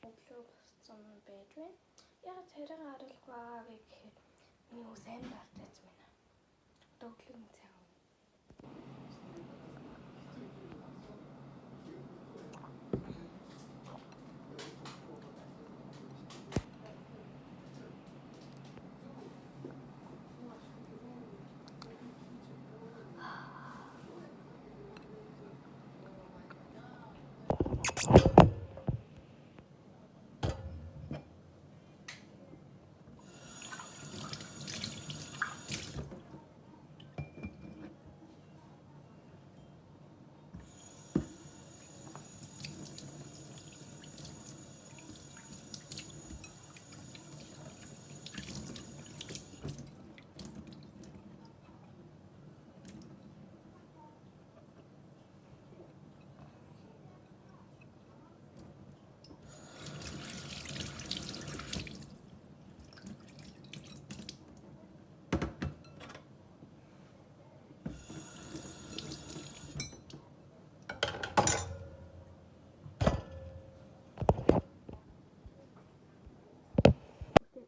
өглөө боссон байж байна. Яг царайгаа харуулахгүй байгаа гэхээр миний ус амар артаач байна. Одоо өглөөний цай авна.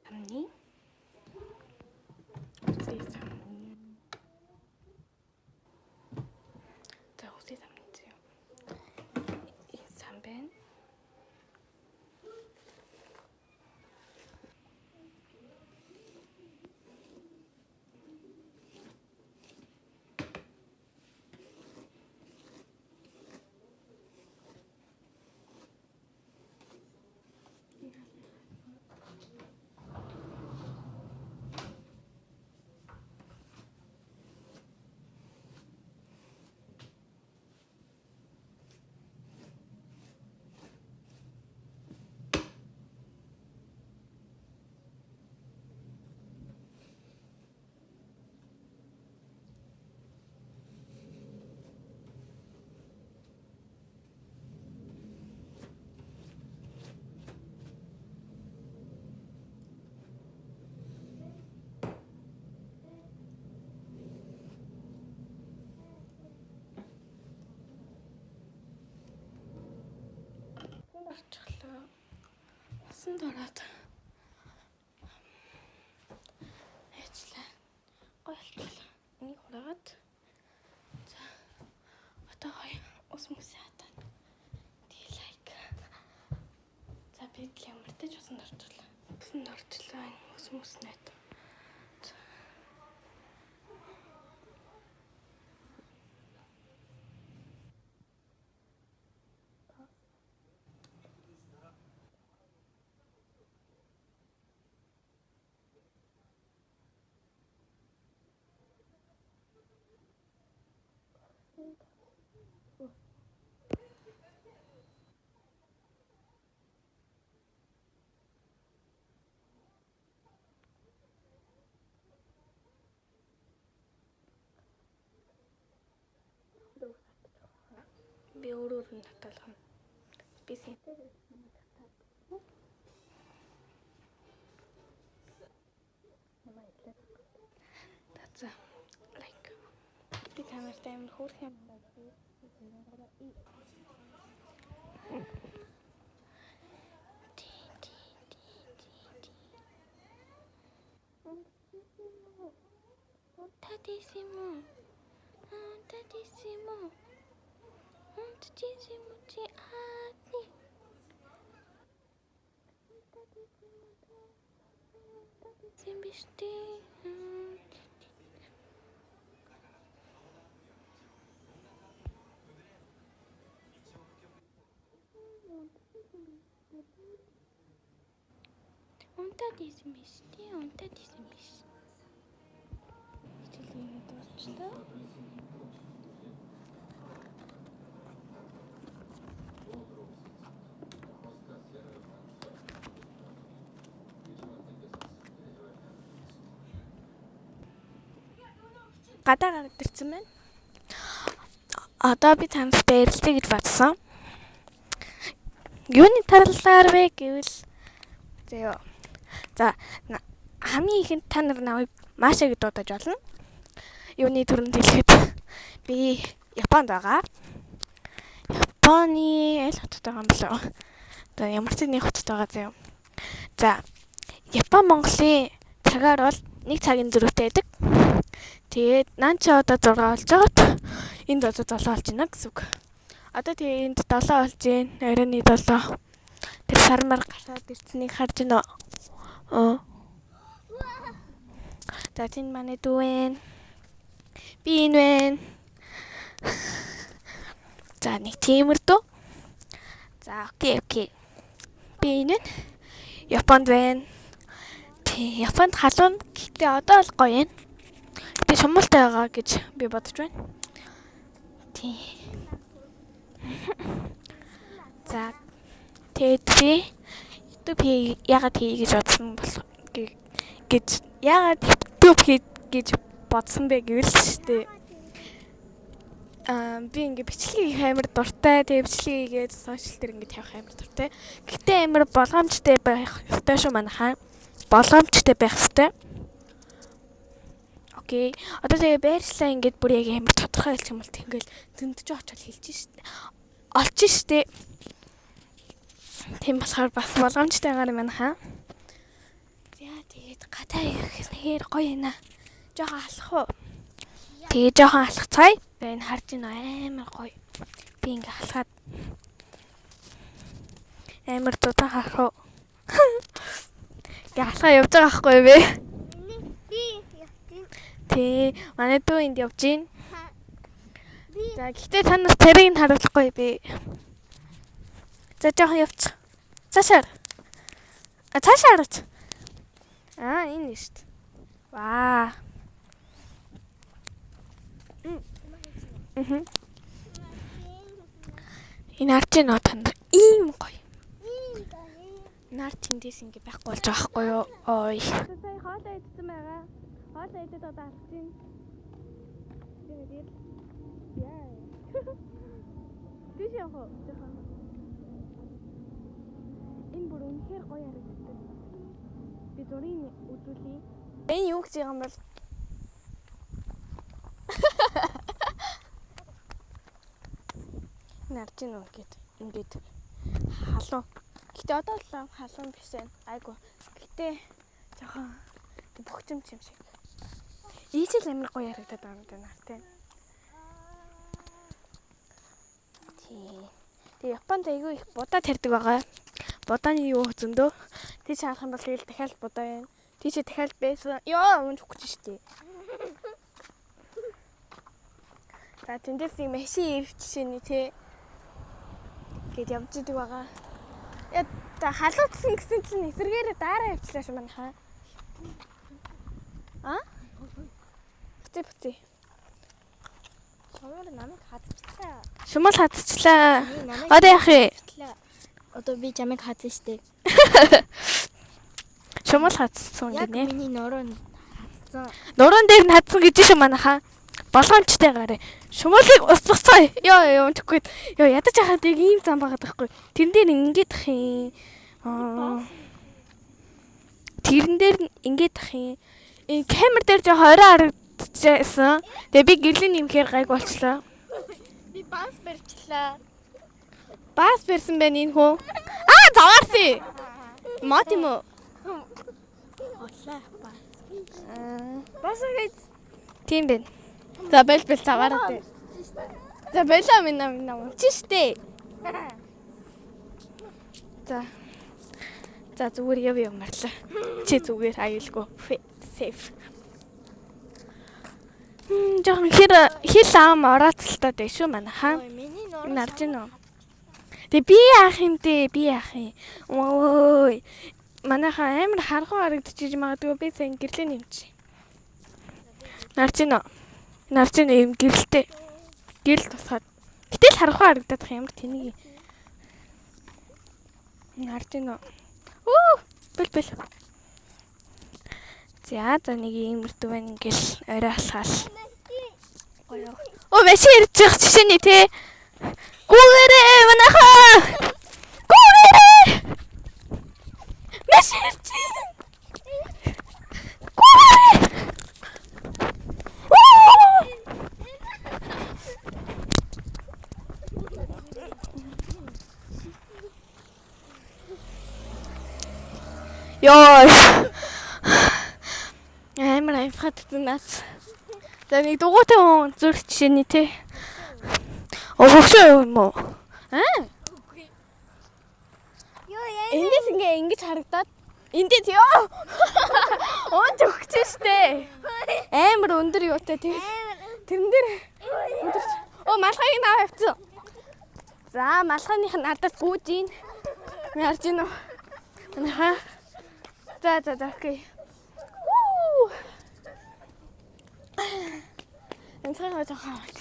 Амны. За үсээ самны зөө. Сам байна. Орчихлоо. Насанд ороод ажиллаа. Гойлчлаа. Энийг хураад. За. Одоо гоё ус мөсөө хатаа. Ди лайк. За бид л ямартаж усанд орчихлоо. Усанд орчихлоо. Ус мөснэт. Би өөрөө нь таталгана. Би сэнтэй татаад. That's like би камертай амар хөөрх юм байна. Tantissimo. Tantissimo. Tantissimo ti atti. Sembisti. Он тадисмис. Хичээлээ дуусчлаа. Гадаа гарагдчихсан байна. Одоо би танд баярлалаа гэж бодсон. Юуны таралаар вэ гэвэл за хамгийн ихэнд та нар намайг Маша гэж дуудаж болно. Юуны төрөнд хэлэхэд би Японд байгаа. Японы аль хотод байгаа юм болов? За ямар ч нэг хотод байгаа заяа. За Япон Монголын цагаар бол 1 цагийн 4-тэй байдаг. Тэгээд наан чи одоо 6 болж байгаад энд одоо 7 болж байна гэсэн үг. Одоо тэгээ энд 7 болж байна. Оройн 7. Тэр сармар гараад ирцнийг харж байна. За тийм манай дүү вэ. Би энэ вэ. За нэг тиймэр дүү. За окей. Би энэ Японд байна. Тий, Японд халуун гэхдээ одоо л гоё юм. Би сумалтай байгаа гэж би бодож байна. Тий. За тэгээд би YouTube яагаад хий гэж бодсон болох гэж яагаад YouTube хий гэж бодсон бэ гэвэл шүү дээ. Би ингээ бичлэг хийх амар дуртай. Тэгээ бичлэг хийгээд сошиал дээр ингээ тавих амар дуртай. Гэтэ амар болгоомжтой байх ёстой шүү манайхаа. Болгоомжтой байх ёстой. Окей. Одоо тэгээ байршлаа ингээд бүр яг амар тодорхой хэлчих юм бол тэгэл зөндж очоод хэлж штэ. Олж штэ. Тийм болохоор бас болгоомжтойгаар манайхаа. Яа тэгээд гадаа ирэх нэхэр гоё юм аа. Жохон алах уу? Тэгээ жохон алхацгаая. Энэ харж ийн амар гоё. Би ингээ алхаад амар дутаа харах уу? Ингээ алхаа явж байгаа байхгүй бэ? Би явчих. Тий, манай дүү энд явж гин. За гэхдээ та нас царийг нь харуулахгүй би. За жоохон явчих. Цаашаа. Цаашаа хараач. Энэ шүү дээ. Ваа. Энэ арч нөө танд ийм гоё. Нар тэндээс ингэ байхгүй болж байгаа байхгүй юу? Ой. Сая хоолоо идсэн байгаа. Хоолоо идээд одоо алж гин. Тэгээд яа. Биш яах вэ? Энэ бүр үнэхээр гоё харагддаг. Би зургийг үзүүлье. Энэ юу гэж юм бол нарж нөө ингээд халуун. Гэтэ одоо л халуун биш ээ. Айгу. Гэтэ жоохон бөхчөм юм шиг. Ийчл амар гоё харагдаад байгаа юм даа нартай. Тэгээ Японд айгүй их будаа тарьдаг байгаа. Будааны юу зөндөө. Тийч харах юм бол тэгэл дахиад будаа байна. Тийч дахиад байсан. Ёо, өнж хүч штий. За тэндээс юм машин ирчихшээний те. Гэт явж идэг байгаа. Яа та халуутсан гэсэн чинь эсэргээрээ дараа явчлаа шүү манайхаа. Буцээ. Шумал намайг хатчихлаа. Шумал хатчихлаа. Одоо яах вэ? Одоо би чамайг хатсан штэ. Шумал хатсан Яг гинэ. миний нуруунд хатсан. Нуруунд дээр нь хатсан гэж шүү манайхаа. Болгоомжтой гараа. Шумалыг устгацгаая. Ёо тэггүй. Ёо ядаж хахад яг ийм зам байгаад байхгүй. Тэрэн дээр ингээд ах юм. Тэрэн дээр ингээд ах юм. Энэ камер дээр жоо хороо харагдчихсан. Тэгээ би гэрлийн нэмхээр гайг болчлоо. Би банс барьчлаа. Бас барьсан байна энэ хөө. Заваарсан. Мод юм уу? Отлаа ба. Бас гэж тийм байна. За бэл заваараа. За байлаа минь чи штэ. За зүгээр яв марлаа. Чи зүгээр аюулгүй. Safe. Жохон хил аам орооцолтой дээ шүү манайхаа. Миний нуруу Нарж гинөө. Тэгээ би яах юм бэ? Ой. Манайхаа амар харахуу харагдчих магадгүй би сайн гэрлээ нэмчих. Нарж гинөө юм гэрэлтэй. Гэрэл тусгаад. Гэтэл харахуу харагдах ямар тэнийг. Нарж гинөө. Бэл. За нэг юм өртөө байна ингээл орой алхаал. Машин ирж байгаа жишээний те. Гүүгээрээ манайхаа. Гүүгээрээ. Машин ирж байна. Гүүгээрээ. Ёо. Амар амфахад наас. За нэг дугуйтай хүн зүрх жишээний те. Өгшөө юм уу? Үгүй. Йоо яа. Эндээс ингэж харагдаад эндээс ёо. Онд өгч штэ. Амар өндөр юутай те. Тэрэн дээр өдөрч. Малгайг наваа авчихсан. За малгайных нь надад гүйж ийн. Ярж гин үү? Манайхаа. За окей. Энэхээ хойд хаваад.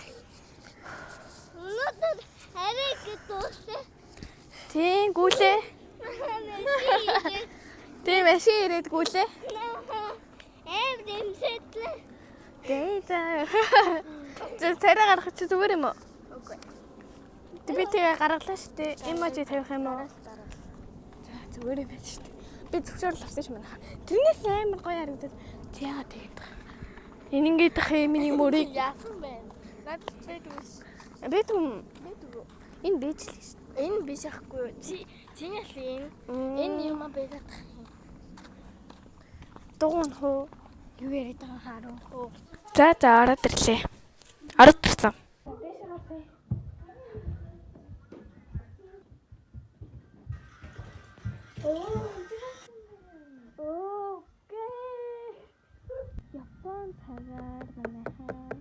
Өнөөдөр арай гэдөөсөө. Тийм гүлээ. Тийм машин ирээд гүлээ. Эм дэмсэтлээ. За царай гаргах чи зүгээр юм уу? Үгүй. Би тэгээ гаргалаа штэ. Эможи тавих юм уу? За зүгээр юм байна штэ. Би зөвшөөрөл авсан ш манайха. Тэрнээс амар гоё харагдаад. Яа тэгээд. Энэ ингээд ах миний мөрийг Яасан байна. Надад бэдгүс. бэдүм. Энэ бэжл штэ. Энэ биш ахгүй. Чиний л энэ юм бэдэх юм. Дугуун хөө. Юу яриад байгаа харуу хөө. За ороод ирлээ. Ороод ирсэн. Окей. Япон цагаар манайхаа